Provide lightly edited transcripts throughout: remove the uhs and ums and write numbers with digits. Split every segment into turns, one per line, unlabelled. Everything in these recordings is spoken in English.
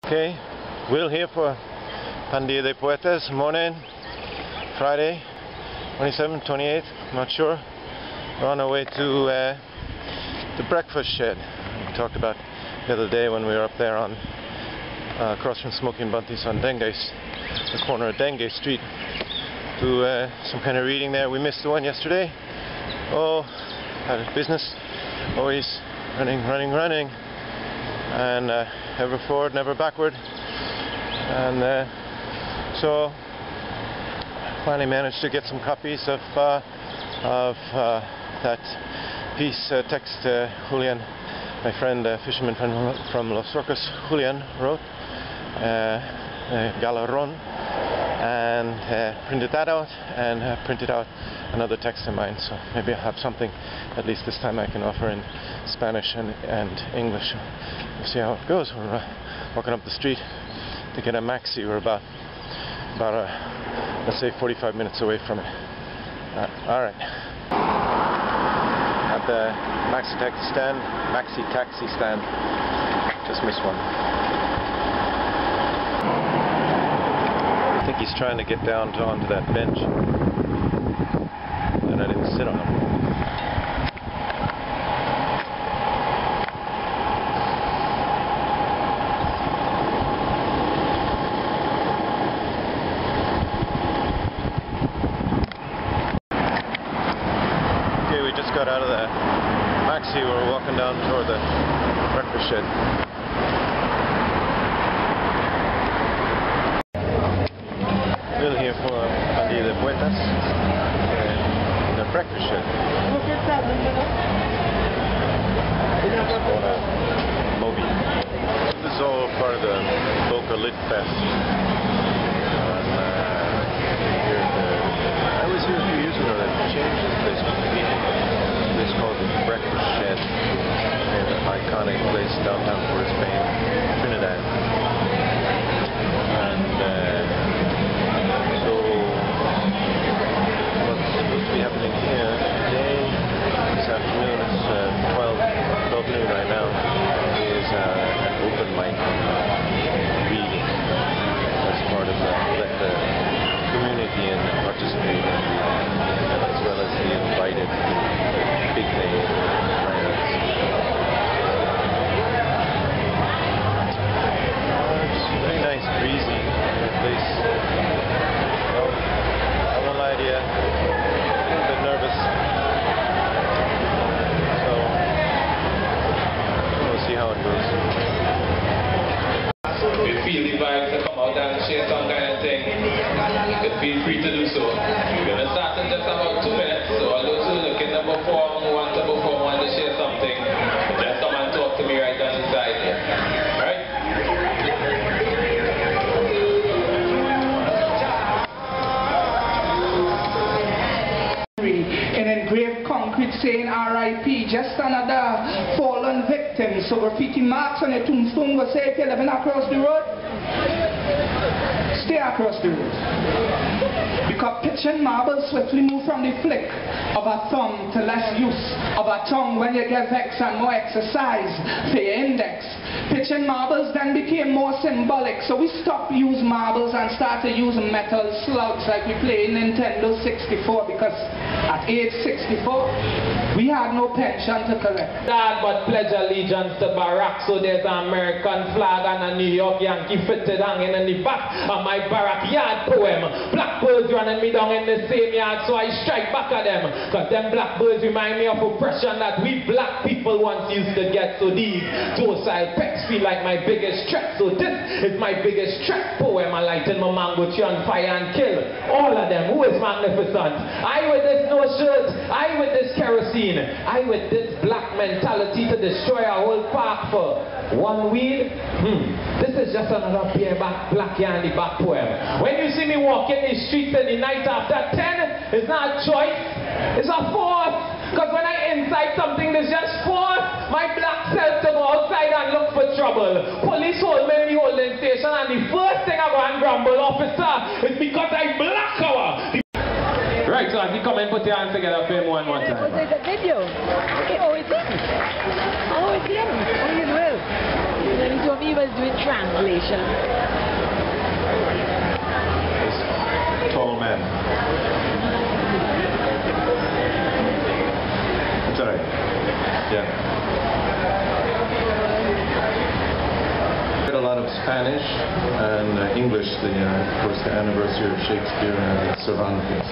Okay, Will here for Pandilla de Poetas morning, Friday, 27th, 28th, I'm not sure. We're on our way to the breakfast shed. We talked about the other day when we were up there on across from Smoking Bunties on the corner of Dengue Street. Do some kind of reading there. We missed the one yesterday. Oh, had a business, always running, and ever forward, never backward. And so finally managed to get some copies of that piece, text Julian, my friend, fisherman from Los Roques, Julian, wrote, Galaron, and printed that out, and printed out another text of mine, so maybe I'll have something at least this time I can offer in Spanish and English. We'll see how it goes. We're walking up the street to get a maxi. We're about let's say 45 minutes away from it. Alright. At the maxi taxi stand. Just missed one. I think he's trying to get down onto that bench, and I didn't sit on him. Okay, we just got out of the maxi. We're walking down toward the breakfast shed. Will here for Pandilla de Poetas in the breakfast shed. This is all part of the Boca Lit Fest. I was here a few years ago. They changed this place completely. It's called the Breakfast Shed. An iconic place downtown Port Spain, Trinidad. And so what's supposed to be happening here today, this afternoon, it's 12 noon right now, is an open mic reading as part of let the community in and participate in, as well as the invited big name writers. It's very nice, breezy place. Well, I won't lie to you, a little bit nervous. So we'll see how it goes.
If you feel the vibe to come out and share some kind of thing, you can feel free to do so. We're going to start in just about 2 minutes, so all those who are looking to perform, who want to perform, want to share something, just come and talk to me right on the side here. Alright?
In engraved concrete saying R.I.P. Just another fallen victim. So graffiti marks on your tombstone will say if you're living across the road, stay across the road. Because pitch and marble swiftly move from the flick of a thumb to less use of a tongue when you get vexed and more exercise for your index. Pitch and marbles then became more symbolic, so we stopped using marbles and started using metal slugs like we play in Nintendo 64, because at age 64 we had no pension to collect.
Dad but pledge allegiance to Barack, so there's an American flag and a New York Yankee fitted hanging in the back of my barrack yard poem. Blackbirds running me down in the same yard, so I strike back at them, because them blackbirds remind me of oppression that we black people once used to get. So these docile pecks feel like my biggest threat, so this is my biggest threat poem. I lighten my mango tree on fire and kill all of them. Who is magnificent? I with this no shirt, I with this kerosene, I with this black mentality to destroy a whole park for one weed. This is just another bareback black candy back poem. When you see me walking the streets in the night after 10, it's not a choice, it's a force. Because when I incite something, there's just force my black self to go outside and look for trouble. Police hold me in the holding station, and the first thing I go and grumble, officer, is because I black hour. Right, so as you come and put your hands together for him one more time.
Was it a video? Oh, it's him. Oh, it's him. Oh, he's well. told me he was doing translation.
This tall man. It's alright. Yeah. A lot of Spanish and English, of course, the anniversary of Shakespeare and Cervantes.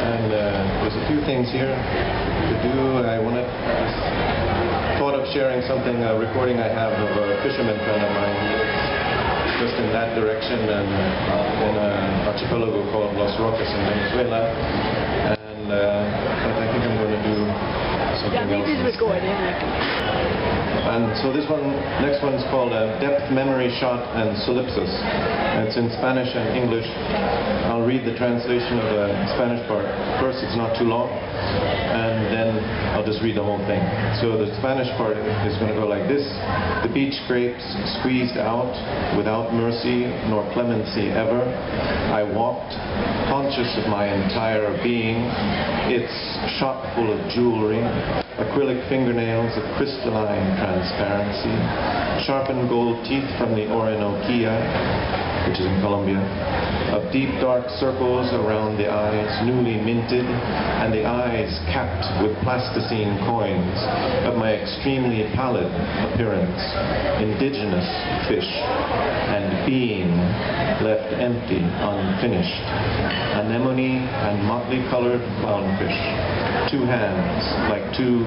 And there's a few things here to do. I thought of sharing something, a recording I have of a fisherman friend of mine, just in that direction, and in an archipelago called Los Roques in Venezuela. And but I think I'm going to do something else.
Yeah, recording.
And so this one, next one is called Depth Memory Shot and Solipsis. And it's in Spanish and English. I'll read the translation of the Spanish part. First, it's not too long, and then I'll just read the whole thing. So the Spanish part is going to go like this. The beach grapes squeezed out, without mercy nor clemency ever. I walked, conscious of my entire being, its shot full of jewelry, acrylic fingernails of crystalline transparency, sharpened gold teeth from the Orinoquia, which is in Colombia, of deep dark circles around the eyes, newly minted, and the eyes capped with plasticine coins, of my extremely pallid appearance, indigenous fish, and being left empty, unfinished, anemone and motley colored clownfish, two hands like two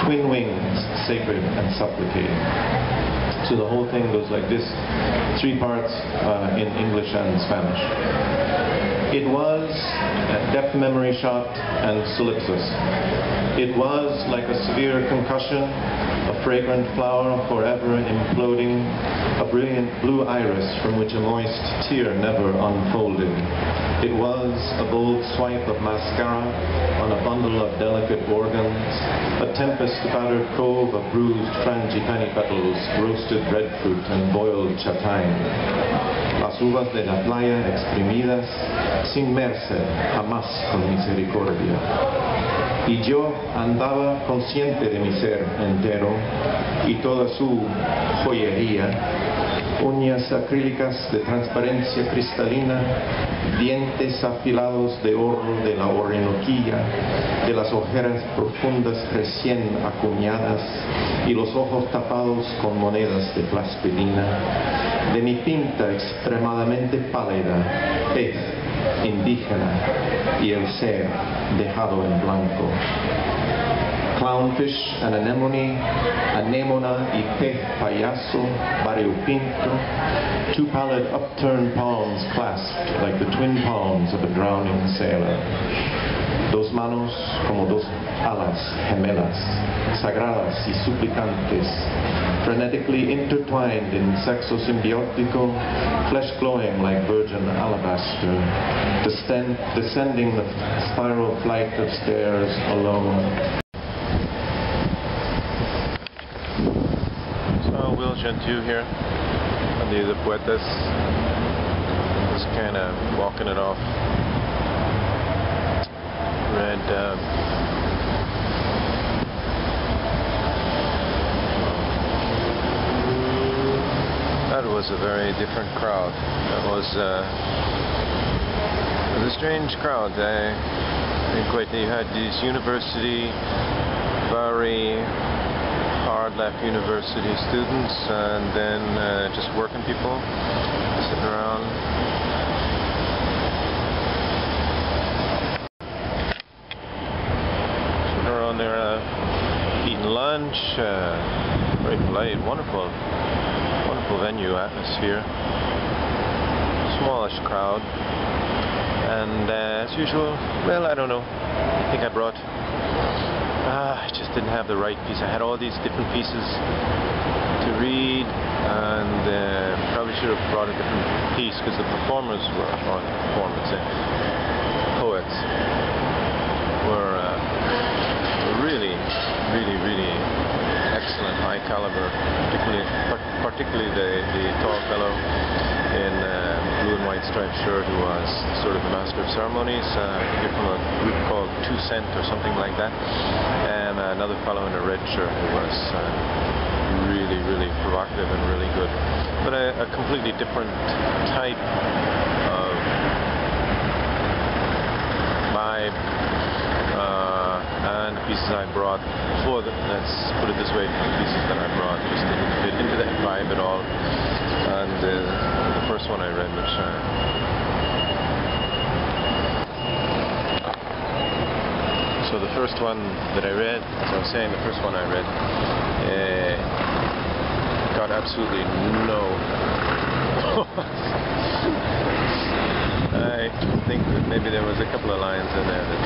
twin wings, sacred and supplicating. So the whole thing goes like this, 3 parts in English and Spanish. It was a depth memory shot and solipsis. It was like a severe concussion, a fragrant flower forever imploding, a brilliant blue iris from which a moist tear never unfolded. It was a bold swipe of mascara on a bundle of delicate organs, a tempest-battered cove of bruised frangipani petals, roasted breadfruit and boiled chataing. Las uvas de la playa exprimidas, sin merced, jamás con misericordia. Y yo andaba consciente de mi ser entero y toda su joyería, uñas acrílicas de transparencia cristalina, dientes afilados de oro de la Orinoquia, de las ojeras profundas recién acuñadas y los ojos tapados con monedas de plastilina, de mi pinta extremadamente pálida, pez, indígena y el ser dejado en blanco. Clownfish and anemone, anemona y pez payaso, variopinto, 2 pallid upturned palms clasped like the twin palms of a drowning sailor. Dos manos como dos alas gemelas, sagradas y suplicantes, frenetically intertwined in sexo symbiotico, flesh glowing like virgin alabaster, descending the spiral flight of stairs alone. So Will Gentoo here, Panza de Poetas, just kind of walking it off. Read that was a very different crowd. That was a strange crowd. You had these university, very hard left university students, and then just working people sitting around. They're eating lunch, very polite, wonderful venue, atmosphere, smallish crowd, and as usual, well, I don't know, I think I brought, I just didn't have the right piece. I had all these different pieces to read, and probably should have brought a different piece, because the performers were, poets were really excellent, high caliber, particularly the tall fellow in blue and white striped shirt who was sort of the master of ceremonies, from a group called 2 Cent or something like that, and another fellow in a red shirt who was really, really provocative and really good. But a completely different type of vibe. And the pieces I brought let's put it this way, the pieces that I brought just didn't fit into that vibe at all. And the first one I read, which so the first one that I read, as I was saying, the first one I read got absolutely no. I think that maybe there was a couple of lines in there that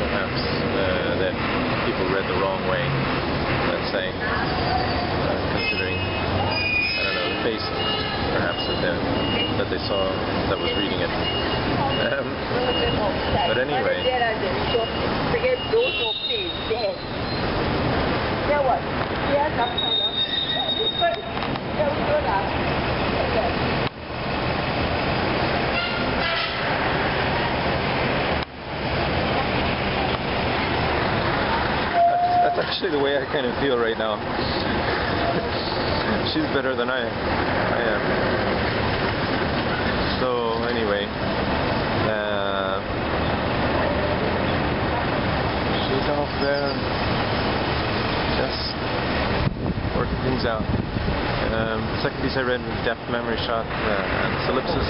perhaps that people read the wrong way, let's say, considering, I don't know, the face perhaps that they saw that was reading it. But anyway, that's actually the way I kind of feel right now. She's better than I am. So anyway, she's off there just working things out. The second piece I read was Depth Memory Shot and Solipsis,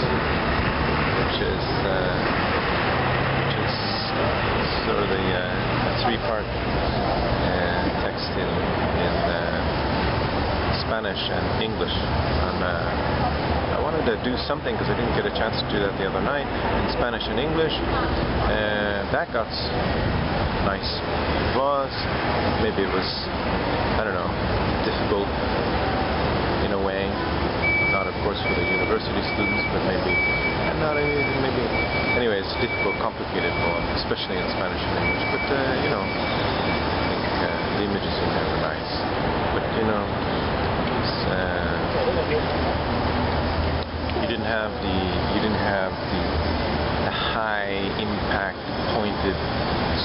which is sort of the three-part text in Spanish and English. And I wanted to do something because I didn't get a chance to do that the other night in Spanish and English. That got nice. Maybe it was, I don't know, difficult in a way. Not, of course, for the university students, but maybe anyway, it's a difficult, complicated poem, especially in Spanish and English. But you know, I think the images in there were nice. But you know, you didn't have the high impact, pointed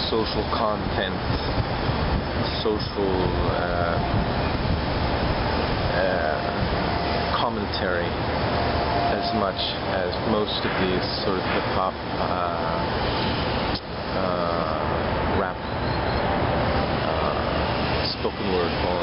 social content, social commentary as much as most of these sort of hip-hop rap spoken word poems.